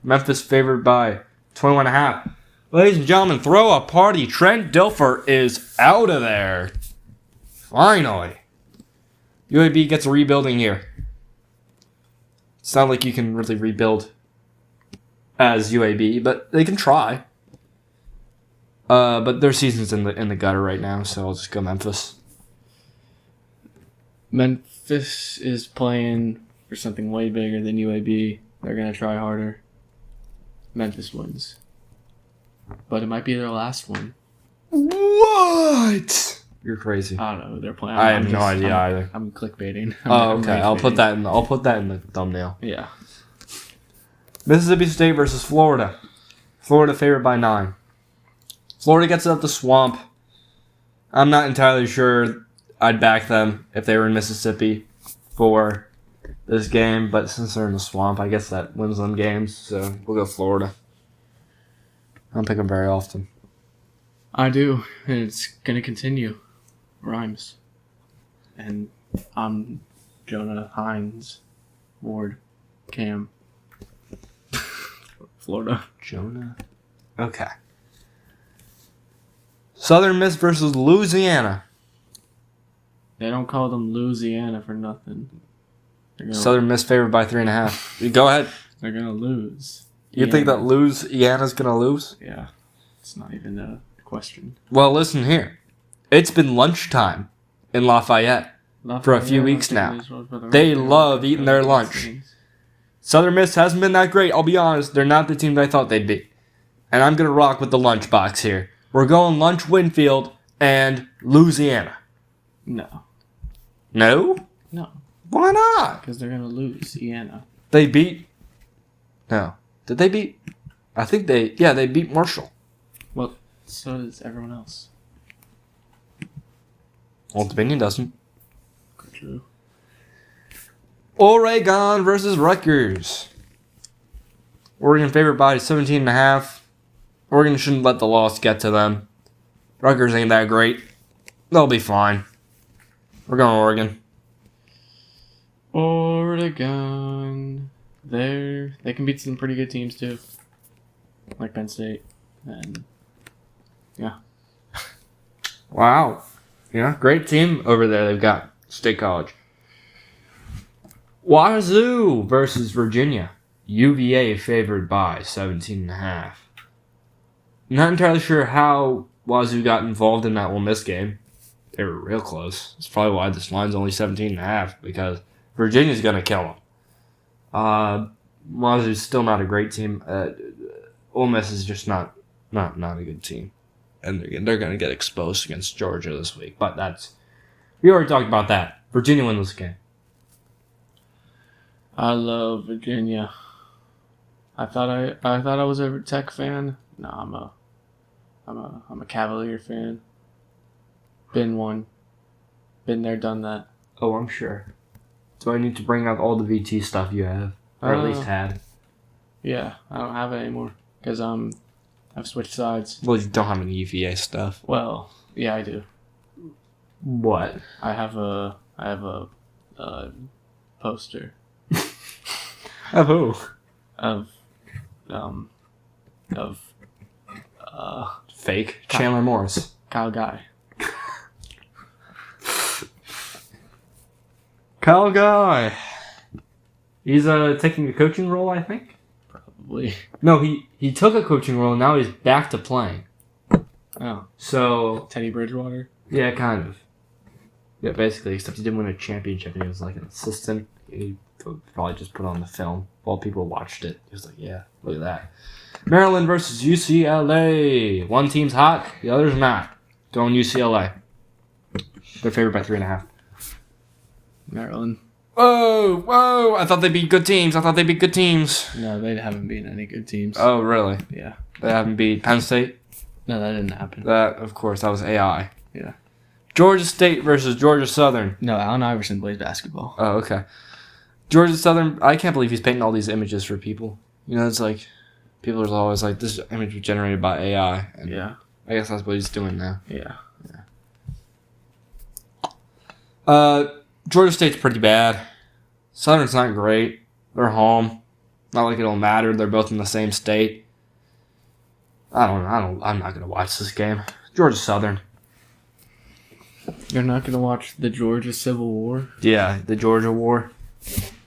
Memphis favored by 21.5. Ladies and gentlemen, throw a party. Trent Dilfer is out of there. Finally. UAB gets a rebuilding year. It's not like you can really rebuild as UAB, but they can try. But their season's in the gutter right now, so I'll just go Memphis. Memphis is playing for something way bigger than UAB. They're gonna try harder. Memphis wins, but it might be their last one. What? You're crazy. I don't know. They're playing. I have no idea either. I'm clickbaiting. Okay. I'll put that in the thumbnail. Yeah. Mississippi State versus Florida. Florida favored by 9. Florida gets out the swamp. I'm not entirely sure I'd back them if they were in Mississippi for this game, but since they're in the swamp, I guess that wins them games, so we'll go Florida. I don't pick them very often. I do, and it's gonna continue. Rhymes. And I'm Jonah Hines, Ward, Cam, Florida. Jonah? Okay. Southern Miss versus Louisiana. They don't call them Louisiana for nothing. Southern Miss favored by 3.5. Go ahead. They're gonna lose. You think that Louisiana's gonna lose? Yeah. It's not even a question. Well, listen here. It's been lunchtime in Lafayette for a few weeks now. They love eating their lunch. Southern Miss hasn't been that great. I'll be honest. They're not the team I thought they'd be. And I'm going to rock with the lunchbox here. We're going Lunch Winfield and Louisiana. No. No? No. Why not? Because they're going to lose. Iana. They beat... No. Did they beat... I think they... Yeah, they beat Marshall. Well, so does everyone else. Old Dominion doesn't. True. Oregon versus Rutgers. Oregon favored by 17.5. Oregon shouldn't let the loss get to them. Rutgers ain't that great. They'll be fine. We're going Oregon. Oregon. They can beat some pretty good teams too. Like Penn State. And yeah. Wow. Yeah, great team over there they've got. State College. Wazoo versus Virginia. UVA favored by 17.5. Not entirely sure how Wazoo got involved in that Ole Miss game. They were real close. That's probably why this line's only 17.5, because Virginia's going to kill them. Wazoo's still not a great team. Ole Miss is just not a good team. And they're going to get exposed against Georgia this week. But we already talked about that. Virginia wins this game. I love Virginia. I thought I was a Tech fan. No, I'm a Cavalier fan. Been one. Been there, done that. Oh, I'm sure. Do I need to bring up all the VT stuff you have? Or at least had? Yeah, I don't have it anymore. Because I've switched sides. Well, you don't have any UVA stuff. Well, yeah, I do. What? I have a poster. Of who? Of Fake. Chandler Morris. Kyle Guy. Kyle Guy. He's taking a coaching role, I think. Probably. No, he took a coaching role. Now he's back to playing. Oh. So Teddy Bridgewater? yeah, kind of. Yeah, basically, except he didn't win a championship and he was like an assistant. He probably just put on the film while people watched it. He was like, yeah, look at that. Maryland versus UCLA. One team's hot, the other's not. Going UCLA. They're favored by 3.5. Maryland. Whoa! I thought they'd be good teams. No, they haven't beaten any good teams. Oh, really? Yeah. They haven't beat Penn State? No, that didn't happen. That, of course, that was AI. Yeah. Georgia State versus Georgia Southern. No, Allen Iverson plays basketball. Oh, okay. Georgia Southern, I can't believe he's painting all these images for people. You know, it's like, people are always like, this image was generated by AI. And Yeah. I guess that's what he's doing now. Yeah. Georgia State's pretty bad. Southern's not great. They're home. Not like it'll matter. They're both in the same state. I'm not gonna watch this game. Georgia Southern. You're not going to watch the Georgia Civil War? Yeah, the Georgia War.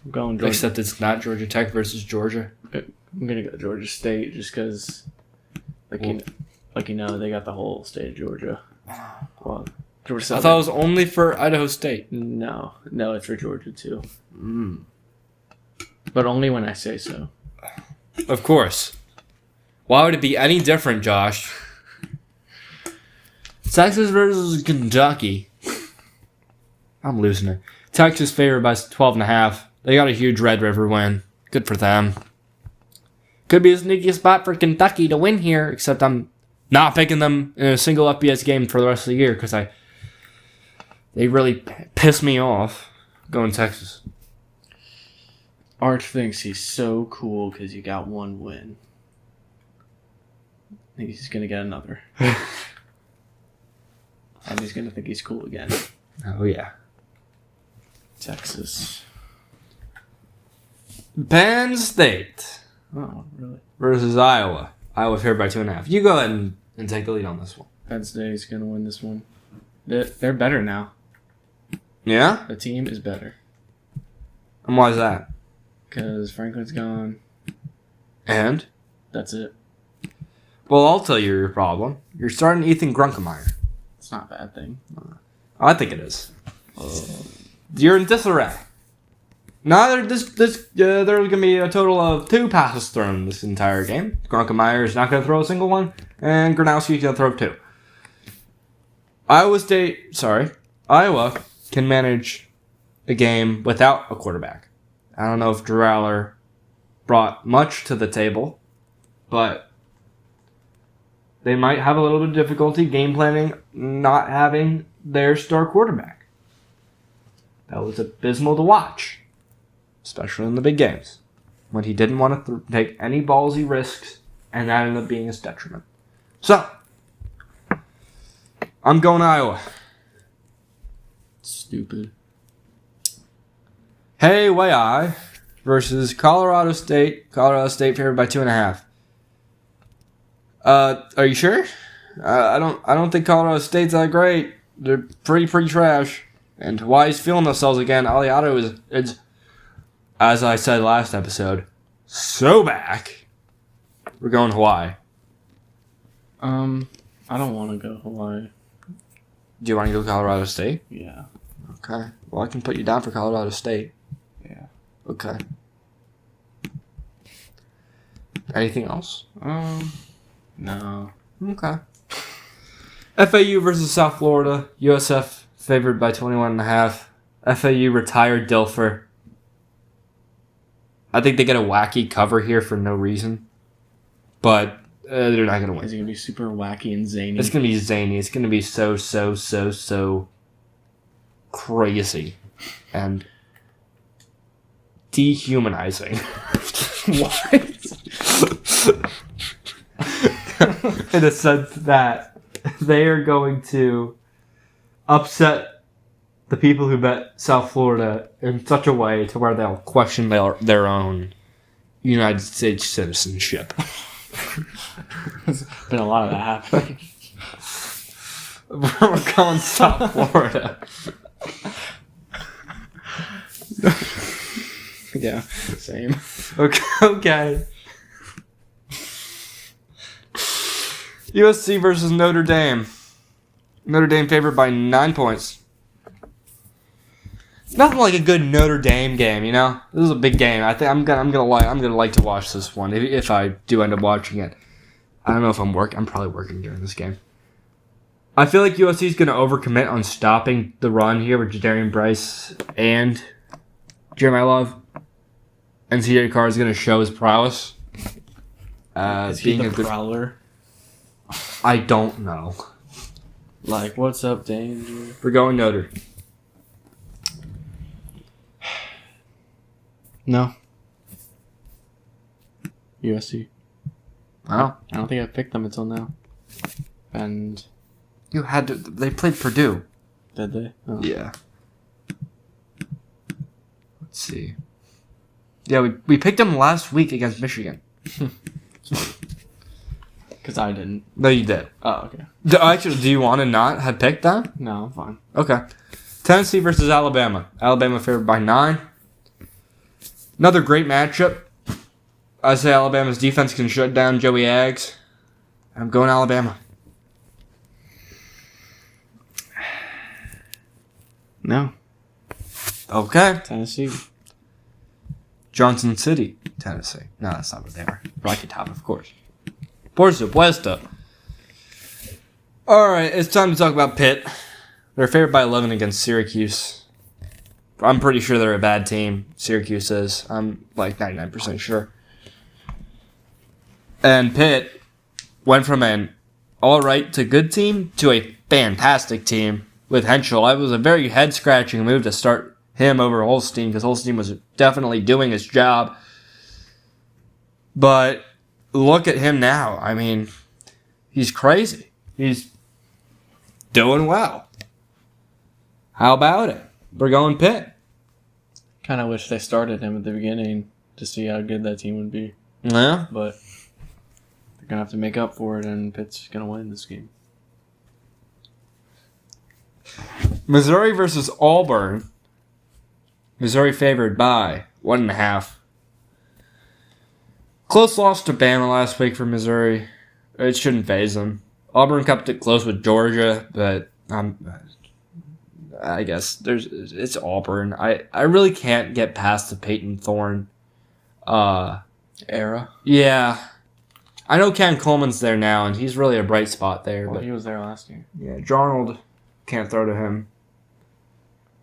I'm going Georgia. Except it's not Georgia Tech versus Georgia. I'm going to go Georgia State just because, they got the whole state of Georgia. Well, Georgia Southern. I thought it was only for Idaho State. No, it's for Georgia too. But only when I say so. Of course. Why would it be any different, Josh? Texas versus Kentucky. I'm losing it. Texas favored by 12.5. They got a huge Red River win. Good for them. Could be a sneaky spot for Kentucky to win here, except I'm not picking them in a single FBS game for the rest of the year because they really piss me off going Texas. Arch thinks he's so cool because he got one win. I think he's going to get another. And he's going to think he's cool again. Oh, yeah. Texas. Penn State. Oh, really? Versus Iowa. Iowa favored by 2.5. You go ahead and take the lead on this one. Penn State's going to win this one. They're better now. Yeah? The team is better. And why is that? Because Franklin's gone. And? That's it. Well, I'll tell you your problem. You're starting Ethan Grunkemeyer. It's not a bad thing. I think it is. You're in disarray. Now there's going to be a total of 2 passes thrown this entire game. Grunkemeyer is not going to throw a single one, and Gronowski's going to throw 2. Iowa can manage a game without a quarterback. I don't know if Drew Aller brought much to the table, but they might have a little bit of difficulty game planning not having their star quarterback. That was abysmal to watch, especially in the big games. when he didn't want to take any ballsy risks, and that ended up being his detriment. So, I'm going Iowa. Stupid. Hey, way I versus Colorado State. Colorado State favored by 2.5. Are you sure? I don't think Colorado State's that great. They're pretty trash. And Hawaii's feeling themselves again. Aliato is, as I said last episode, so back. We're going Hawaii. I don't want to go Hawaii. Do you want to go Colorado State? Yeah. Okay. Well, I can put you down for Colorado State. Yeah. Okay. Anything else? No. Okay. FAU versus South Florida. USF favored by 21.5. FAU retired Dilfer. I think they get a wacky cover here for no reason. But they're not going to win. Is it going to be super wacky and zany? It's going to be zany. It's going to be so crazy. And dehumanizing. What? In a sense that they are going to upset the people who bet South Florida in such a way to where they'll question their own United States citizenship. There's been a lot of that happening. We're going South Florida. Yeah, same. Okay. USC versus Notre Dame. Notre Dame favored by 9 points. Nothing like a good Notre Dame game, you know. This is a big game. I think I'm gonna like to watch this one if I do end up watching it. I don't know if I'm working. I'm probably working during this game. I feel like USC is gonna overcommit on stopping the run here with Jadarian Bryce and Jeremiah Love, and CJ Carr is gonna show his prowess. Is he the prowler? I don't know. Like, what's up, Danger? We're going Notre. No. USC. Oh. I don't think I picked them until now. And You had to. They played Purdue. did they? Oh. Yeah. Let's see. Yeah, we picked them last week against Michigan. Because I didn't. No, you did. Oh, okay. Do you want to not have picked them? No, I'm fine. Okay. Tennessee versus Alabama. Alabama favored by 9. Another great matchup. I say Alabama's defense can shut down Joey Aggs. I'm going Alabama. No. Okay. Tennessee. Johnson City, Tennessee. No, that's not what they are. Rocky Top, of course. Por supuesto. All right, it's time to talk about Pitt. They're favored by 11 against Syracuse. I'm pretty sure they're a bad team. Syracuse is. I'm like 99% sure. And Pitt went from an all-right to good team to a fantastic team with Henschel. It was a very head-scratching move to start him over Holstein because Holstein was definitely doing his job. But look at him now. I mean, he's crazy. He's doing well. How about it? We're going Pitt. Kind of wish they started him at the beginning to see how good that team would be. Yeah. But they're going to have to make up for it, and Pitt's going to win this game. Missouri versus Auburn. Missouri favored by 1.5. Close loss to Bama last week for Missouri. It shouldn't faze them. Auburn kept it close with Georgia, but I guess it's Auburn. I really can't get past the Peyton Thorne Era? Yeah. I know Ken Coleman's there now, and he's really a bright spot there. Well, but he was there last year. yeah, Darnold can't throw to him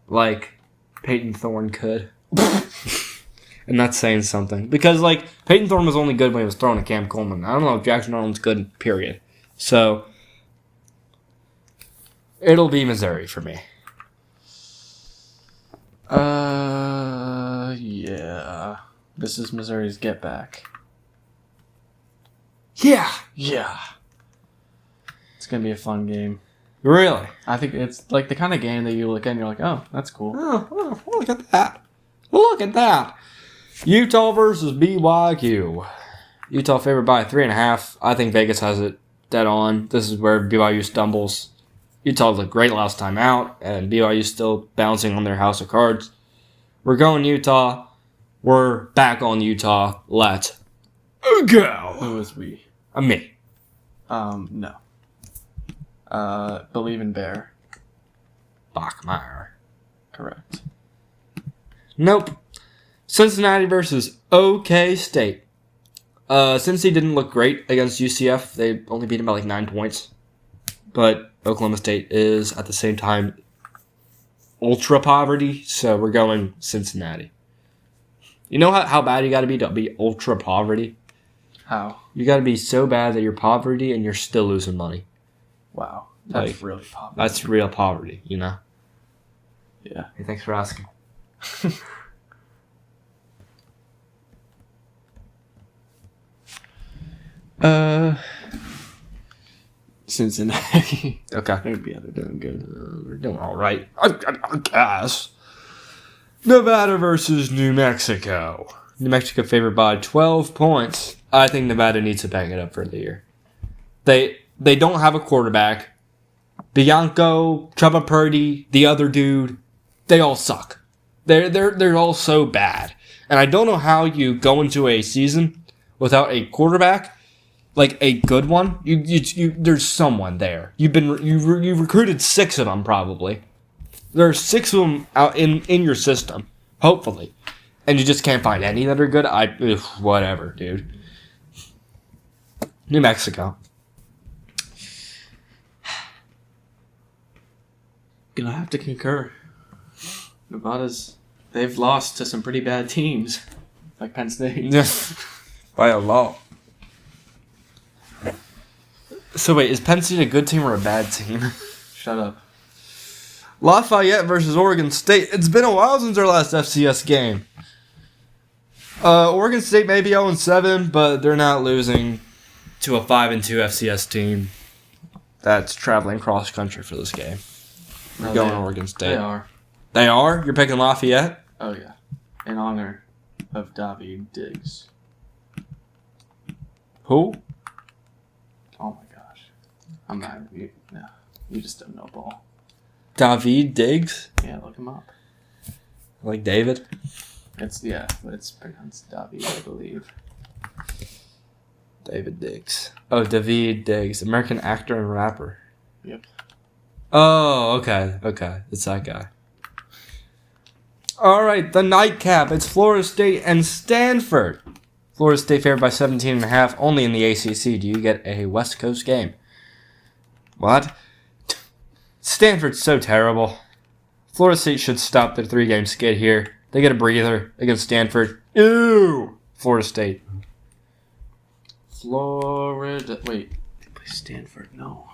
like Peyton Thorne could. And that's saying something. Because, like, Peyton Thorne was only good when he was throwing to Cam Coleman. I don't know if Jackson Arnold's good, period. So, it'll be Missouri for me. Yeah. This is Missouri's get back. Yeah. Yeah. It's going to be a fun game. Really? I think it's like the kind of game that you look at and you're like, oh, that's cool. Oh, look at that. Look at that. Utah versus BYU. Utah favored by 3.5. I think Vegas has it dead on. This is where BYU stumbles. Utah looked great last time out, and BYU still bouncing on their house of cards. We're going Utah. We're back on Utah. Let's go. Who is we? Me. No. Believe in Bear. Bachmeier. Correct. Nope. Cincinnati versus OK State. Cincy didn't look great against UCF. They only beat him by like 9 points. But Oklahoma State is, at the same time, ultra poverty, so we're going Cincinnati. You know how bad you got to be ultra poverty? How? You got to be so bad that you're poverty and you're still losing money. Wow. That's Like, really poverty. That's real poverty, you know? Yeah. Hey, thanks for asking. Cincinnati. Okay. Maybe they're doing good. We're doing all right. I guess. Nevada versus New Mexico. New Mexico favored by 12 points. I think Nevada needs to back it up for the year. They don't have a quarterback. Bianco, Trevor Purdy, the other dude, they all suck. They're all so bad. And I don't know how you go into a season without a quarterback, like a good one. You there's someone there. You recruited 6 of them probably. There's 6 of them out in your system, hopefully, and you just can't find any that are good. Whatever, dude. New Mexico. Gonna have to concur. They've lost to some pretty bad teams, like Penn State. By a lot. So wait, is Penn State a good team or a bad team? Shut up. Lafayette versus Oregon State. It's been a while since our last FCS game. Oregon State may be 0-7, but they're not losing to a 5-2 FCS team that's traveling cross country for this game. We're going Oregon State. They are. They are? You're picking Lafayette? Oh, yeah. In honor of David Diggs. Who? Oh, my gosh. I'm not... You just don't know ball. David Diggs? Yeah, look him up. Like David? It's pronounced David, I believe. David Diggs. Oh, David Diggs. American actor and rapper. Yep. Oh, okay. It's that guy. All right, the nightcap. It's Florida State and Stanford. Florida State favored by 17.5, only in the ACC. Do you get a West Coast game? What? Stanford's so terrible. Florida State should stop their 3-game skid here. They get a breather against Stanford. Ew! Florida State. Florida... Wait. They play Stanford? No.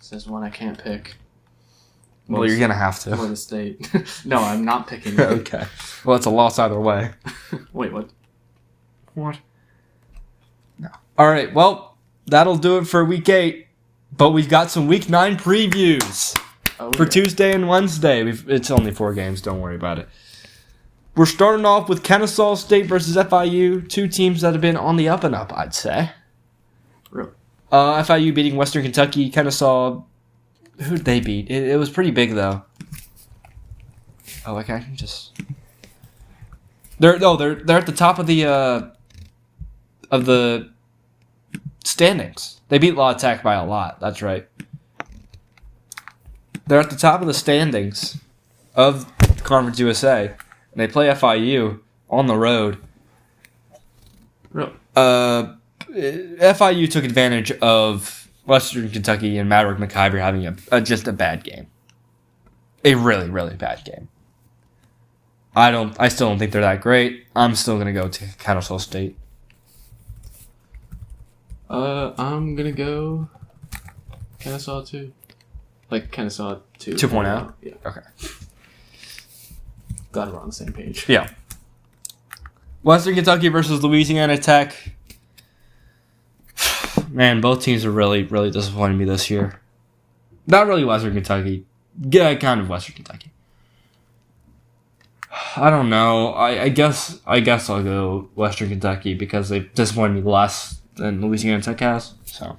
Says one I can't pick. Well, you're going to have to. Florida State. No, I'm not picking it. Okay. Well, it's a loss either way. Wait, what? What? No. All right, well, that'll do it for Week 8. But we've got some Week 9 previews for Tuesday and Wednesday. It's only 4 games. Don't worry about it. We're starting off with Kennesaw State versus FIU. 2 teams that have been on the up and up, I'd say. Really? FIU beating Western Kentucky. Kennesaw, who'd they beat? It was pretty big, though. Oh, okay, I can just... They're at the top of the standings. They beat La Tech by a lot. That's right. They're at the top of the standings of Conference USA, and they play FIU on the road. Really? FIU took advantage of Western Kentucky and Maverick McIver having just a bad game. A really, really bad game. I still don't think they're that great. I'm still gonna go to Kennesaw State. I'm gonna go Kennesaw 2. Like Kennesaw 2. 2.0? Yeah. Okay. Glad we're on the same page. Yeah. Western Kentucky versus Louisiana Tech. Man, both teams are really, really disappointing me this year. Not really Western Kentucky. Yeah, kind of Western Kentucky. I don't know. I guess I'll go Western Kentucky because they've disappointed me less than Louisiana Tech has. So.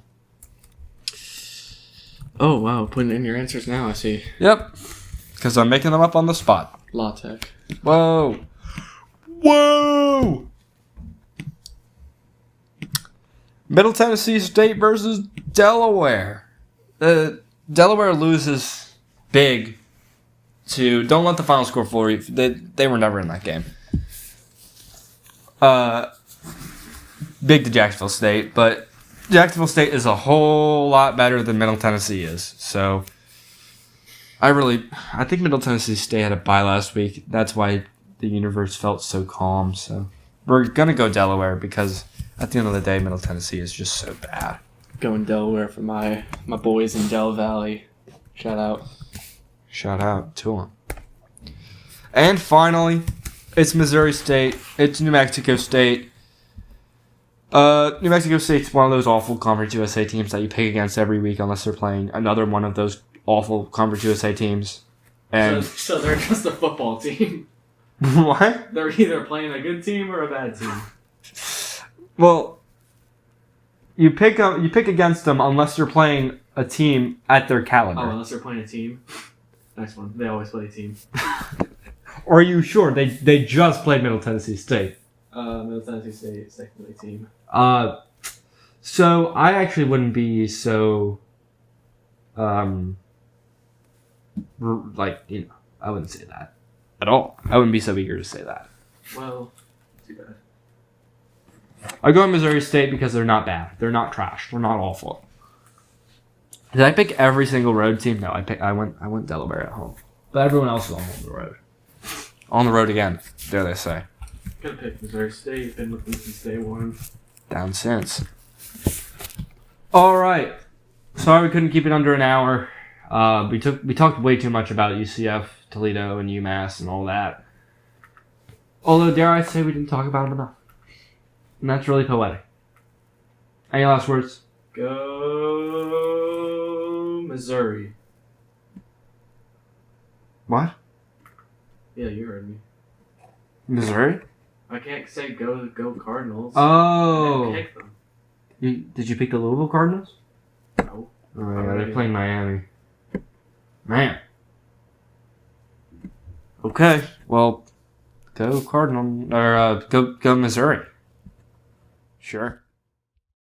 Oh, wow. Putting in your answers now, I see. Yep. Because I'm making them up on the spot. La Tech. Whoa. Whoa! Middle Tennessee State versus Delaware. Delaware loses big to... Don't let the final score fool you. They were never in that game. Big to Jacksonville State, but Jacksonville State is a whole lot better than Middle Tennessee is. So, I think Middle Tennessee State had a bye last week. That's why the universe felt so calm. So, we're going to go Delaware because at the end of the day, Middle Tennessee is just so bad. Going Delaware for my boys in Del Valley. Shout out. Shout out to them. And finally, it's Missouri State. It's New Mexico State. New Mexico State's one of those awful Conference USA teams that you pick against every week unless they're playing another one of those awful Conference USA teams. And So they're just a football team. What? They're either playing a good team or a bad team. Well, you pick against them unless you're playing a team at their caliber. Oh, unless they're playing a team. Nice one. They always play a team. Or are you sure they just played Middle Tennessee State? Middle Tennessee State, secondly team. So I actually wouldn't be so, I wouldn't say that at all. I wouldn't be so eager to say that. Well, too bad. I go Missouri State because they're not bad. They're not trash. They're not awful. Did I pick every single road team? No, I went Delaware at home. But everyone else is on the road. On the road again, dare they say. Could have picked Missouri State. Been with them since day one. Down since. All right. Sorry we couldn't keep it under an hour. We talked way too much about UCF, Toledo, and UMass and all that. Although, dare I say, we didn't talk about them enough. And that's really poetic. Any last words? Go Missouri. What? Yeah, you heard me. Missouri? I can't say go Cardinals. Oh. I pick them. Did you pick the Louisville Cardinals? No. Oh, yeah, they're playing Miami. Man. Okay, well, go Cardinal, or go Missouri. Sure.